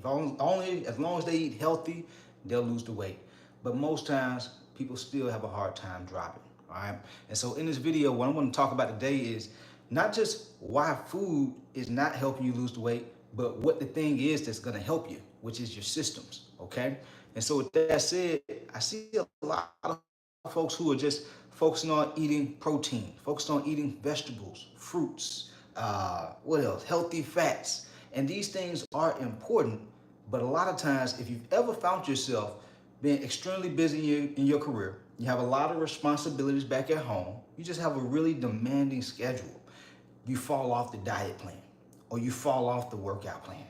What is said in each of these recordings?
As long as they eat healthy, they'll lose the weight. But most times, people still have a hard time dropping. All right. And so in this video, what I want to talk about today is not just why food is not helping you lose the weight, but what the thing is that's going to help you, which is your systems. Okay. And so with that said, I see a lot of folks who are just focusing on eating protein, focused on eating vegetables, fruits, what else? Healthy fats. And these things are important, but a lot of times, if you've ever found yourself being extremely busy in your career, you have a lot of responsibilities back at home, you just have a really demanding schedule, you fall off the diet plan or you fall off the workout plan.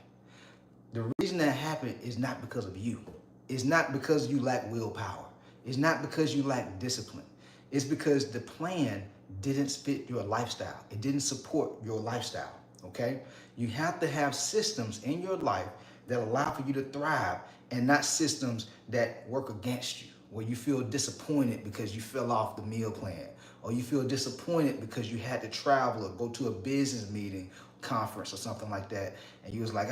The reason that happened is not because of you. It's not because you lack willpower. It's not because you lack discipline. It's because the plan didn't fit your lifestyle. It didn't support your lifestyle, okay? You have to have systems in your life that allow for you to thrive and not systems that work against you, where you feel disappointed because you fell off the meal plan, or you feel disappointed because you had to travel or go to a business meeting, conference or something like that, and you was like,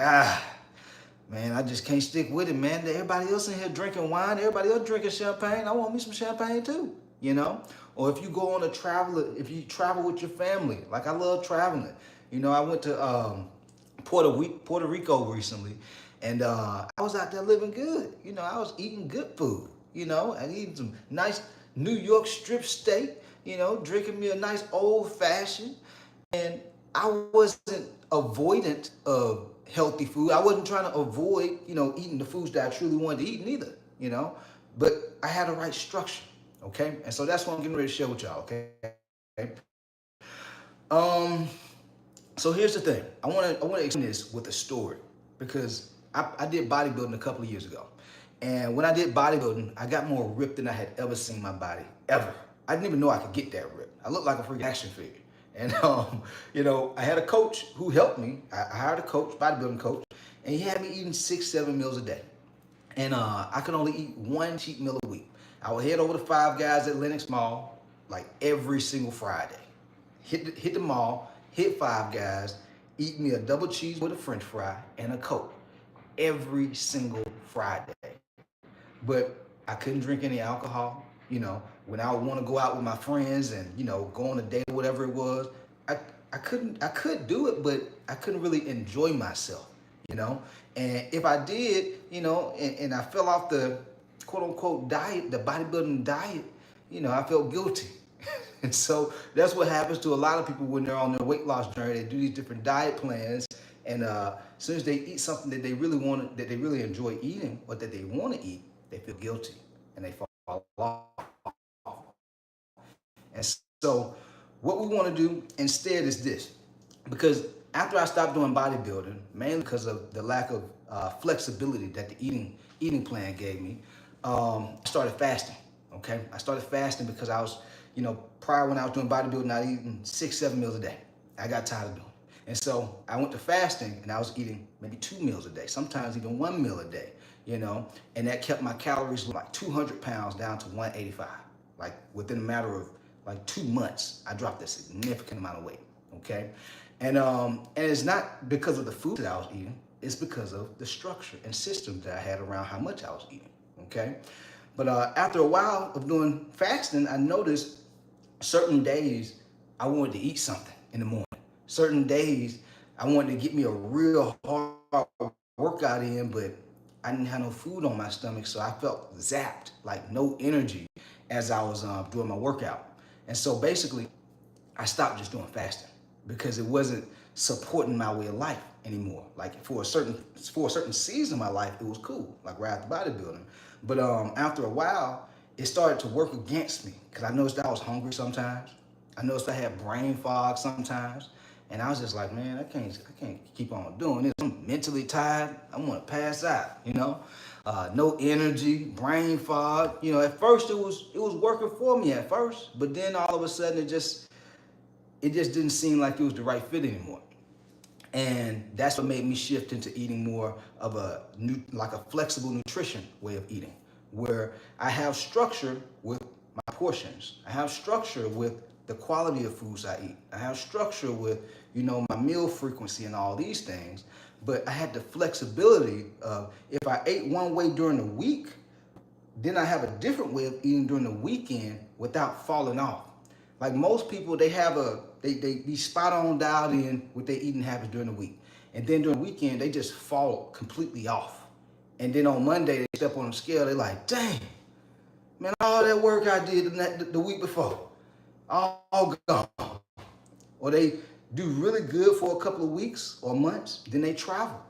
man, I just can't stick with it, man. Everybody else in here drinking wine, everybody else drinking champagne. I want me some champagne too, you know? Or if you go on a travel, if you travel with your family, like I love traveling. You know, I went to Puerto Rico recently, and I was out there living good. You know, I was eating good food, you know, and eating some nice New York strip steak, you know, drinking me a nice old fashioned. And I wasn't avoidant of healthy food. I wasn't trying to avoid, you know, eating the foods that I truly wanted to eat neither, you know, but I had the right structure, okay? And so that's what I'm getting ready to share with y'all, okay? Um, so here's the thing. I want to explain this with a story because I did bodybuilding a couple of years ago. And when I did bodybuilding, I got more ripped than I had ever seen my body, ever. I didn't even know I could get that ripped. I looked like a freaking action figure. And, you know, I had a coach who helped me. I hired a coach, bodybuilding coach, and he had me eating 6-7 meals a day. And I could only eat one cheat meal a week. I would head over to Five Guys at Lenox Mall like every single Friday. Hit the mall, hit Five Guys, eat me a double cheese with a French fry and a Coke every single Friday. But I couldn't drink any alcohol. You know, when I would want to go out with my friends and, you know, go on a date or whatever it was, I could do it, but I couldn't really enjoy myself, you know. And if I did, you know, and I fell off the quote unquote diet, the bodybuilding diet, you know, I felt guilty. And so that's what happens to a lot of people when they're on their weight loss journey. They do these different diet plans, and as soon as they eat something that they really want, that they really enjoy eating, or that they want to eat, they feel guilty and they fall off. And so what we want to do instead is this, because after I stopped doing bodybuilding, mainly because of the lack of flexibility that the eating plan gave me, I started fasting. Okay, I started fasting because I was, you know, prior when I was doing bodybuilding, I was eating 6-7 meals a day. I got tired of doing it. And so I went to fasting and I was eating maybe 2 meals a day, sometimes even 1 meal a day, you know, and that kept my calories like 200 pounds down to 185. Like within a matter of like 2 months, I dropped a significant amount of weight, okay? And it's not because of the food that I was eating, it's because of the structure and system that I had around how much I was eating, okay? But after a while of doing fasting, I noticed certain days I wanted to eat something in the morning. Certain days I wanted to get me a real hard workout in, but I didn't have no food on my stomach, so I felt zapped, like no energy as I was doing my workout. And so basically, I stopped just doing fasting because it wasn't supporting my way of life anymore. Like for a certain season of my life, it was cool, like right after bodybuilding. But after a while, it started to work against me because I noticed I was hungry sometimes. I noticed I had brain fog sometimes. And I was just like, man, I can't keep on doing this. I'm mentally tired. I want to pass out, you know? No energy, brain fog. You know, at first it was working for me at first, but then all of a sudden it just didn't seem like it was the right fit anymore. And that's what made me shift into eating more of a flexible nutrition way of eating, where I have structure with my portions. I have structure with the quality of foods I eat. I have structure with, you know, my meal frequency and all these things. but I had the flexibility of if I ate one way during the week, then I have a different way of eating during the weekend without falling off. Like most people, they be spot on dialed in with their eating habits during the week. And then during the weekend, they just fall completely off. And then on Monday, they step on the scale, they're like, dang, man, all that work I did the week before, all gone. Or they do really good for a couple of weeks or months, then they travel.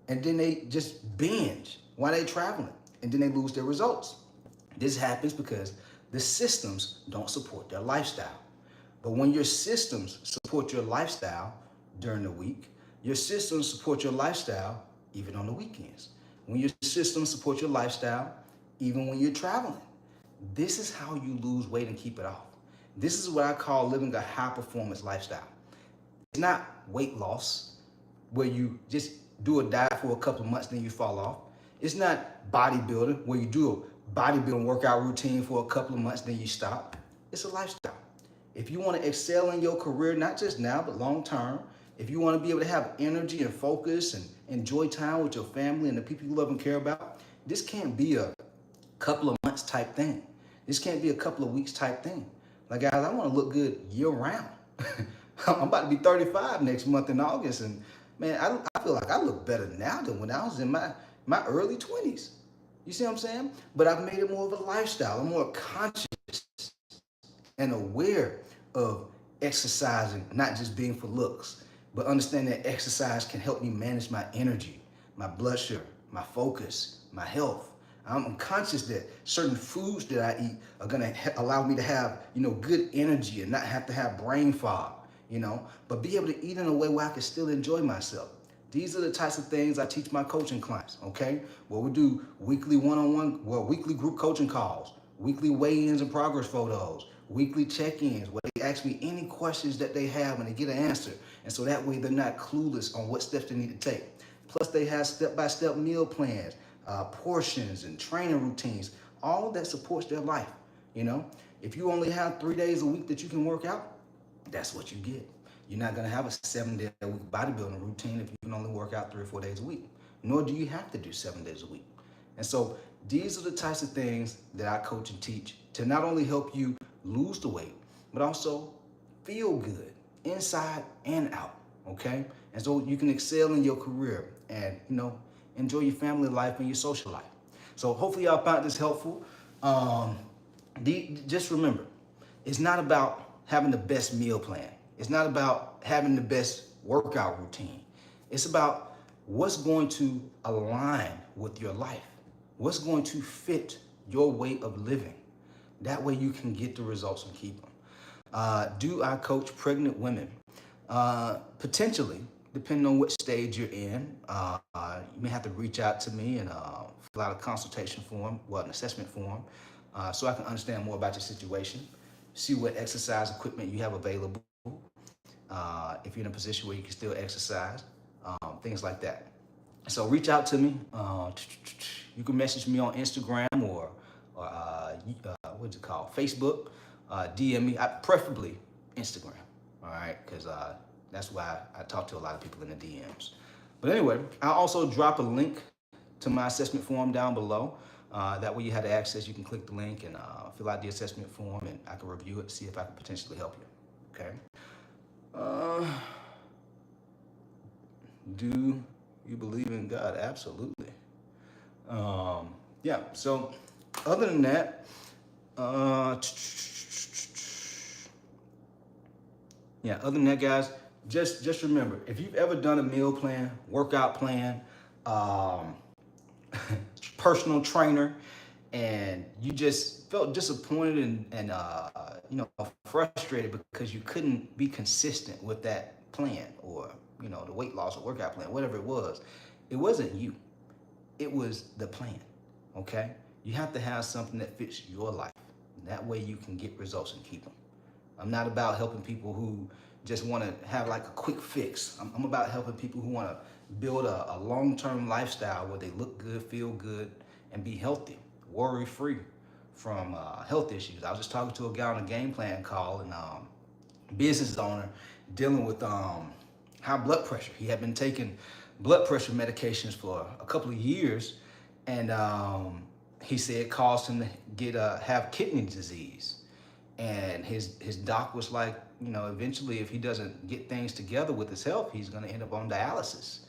And then they just binge while they traveling. And then they lose their results. This happens because the systems don't support their lifestyle. But when your systems support your lifestyle during the week, your systems support your lifestyle even on the weekends. When your systems support your lifestyle, even when you're traveling. This is how you lose weight and keep it off. This is what I call living a high performance lifestyle. It's not weight loss where you just do a diet for a couple of months, then you fall off. It's not bodybuilding where you do a bodybuilding workout routine for a couple of months, then you stop. It's a lifestyle. If you want to excel in your career, not just now, but long term, if you want to be able to have energy and focus and enjoy time with your family and the people you love and care about, this can't be a couple of months type thing. This can't be a couple of weeks type thing. Like, guys, I want to look good year round. I'm about to be 35 next month in August, and man, I feel like I look better now than when I was in my early 20s. You see what I'm saying? But I've made it more of a lifestyle. I'm more conscious and aware of exercising, not just being for looks, but understand that exercise can help me manage my energy, my blood sugar, my focus, my health. I'm conscious that certain foods that I eat are gonna allow me to have, good energy and not have to have brain fog, but be able to eat in a way where I can still enjoy myself. These are the types of things I teach my coaching clients, okay? Well, we do weekly weekly group coaching calls, weekly weigh-ins and progress photos, weekly check-ins where they ask me any questions that they have and they get an answer. And so that way they're not clueless on what steps they need to take. Plus they have step-by-step meal plans, portions and training routines, all that supports their life, If you only have 3 days a week that you can work out, that's what you get. You're not gonna have a 7-day-a-week bodybuilding routine if you can only work out 3 or 4 days a week, nor do you have to do 7 days a week. And so these are the types of things that I coach and teach to not only help you lose the weight, but also feel good inside and out, okay? And so you can excel in your career and, enjoy your family life and your social life. So hopefully y'all found this helpful. Just remember, it's not about having the best meal plan. It's not about having the best workout routine. It's about what's going to align with your life, what's going to fit your way of living. That way you can get the results and keep them. Do I coach pregnant women? Potentially, depending on what stage you're in. You may have to reach out to me and fill out a consultation form, an assessment form, so I can understand more about your situation, see what exercise equipment you have available, if you're in a position where you can still exercise, things like that. So reach out to me. You can message me on Instagram or what's it called? Facebook. DM me, preferably Instagram, all right? Because that's why I talk to a lot of people in the DMs. But anyway, I'll also drop a link to my assessment form down below. That way you have access. You can click the link and fill out the assessment form, and I can review it, see if I can potentially help you, okay? Do you believe in God? Absolutely. Yeah, so other than that, guys, just remember, if you've ever done a meal plan, workout plan, personal trainer, and you just felt disappointed and frustrated because you couldn't be consistent with that plan, or the weight loss or workout plan, whatever it wasn't you, it was the plan. Okay, you have to have something that fits your life. That way you can get results and keep them. I'm not about helping people who just want to have like a quick fix. I'm about helping people who want to build a long-term lifestyle where they look good, feel good, and be healthy, worry-free from health issues. I was just talking to a guy on a game plan call, and business owner dealing with high blood pressure. He had been taking blood pressure medications for a couple of years, and he said it caused him to get have kidney disease. And his doc was like, you know, eventually if he doesn't get things together with his health, he's going to end up on dialysis.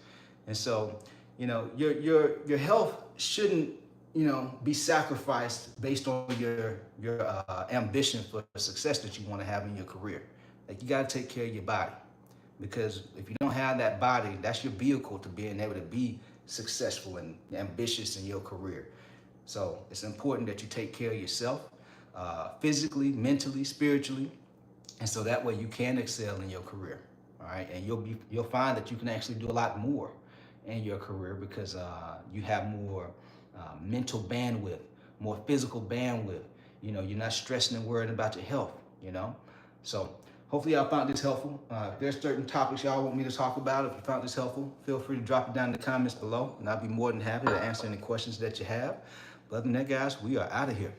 And so, you know, your health shouldn't, you know, be sacrificed based on your ambition for the success that you want to have in your career. Like, you got to take care of your body, because if you don't have that body, that's your vehicle to being able to be successful and ambitious in your career. So it's important that you take care of yourself, physically, mentally, spiritually, and so that way you can excel in your career. All right, and you'll find that you can actually do a lot more in your career, because you have more mental bandwidth, more physical bandwidth. You know, you're not stressing and worrying about your health. You know, so hopefully y'all found this helpful. If there's certain topics y'all want me to talk about, if you found this helpful, feel free to drop it down in the comments below, and I'll be more than happy to answer any questions that you have. But other than that, guys, we are out of here.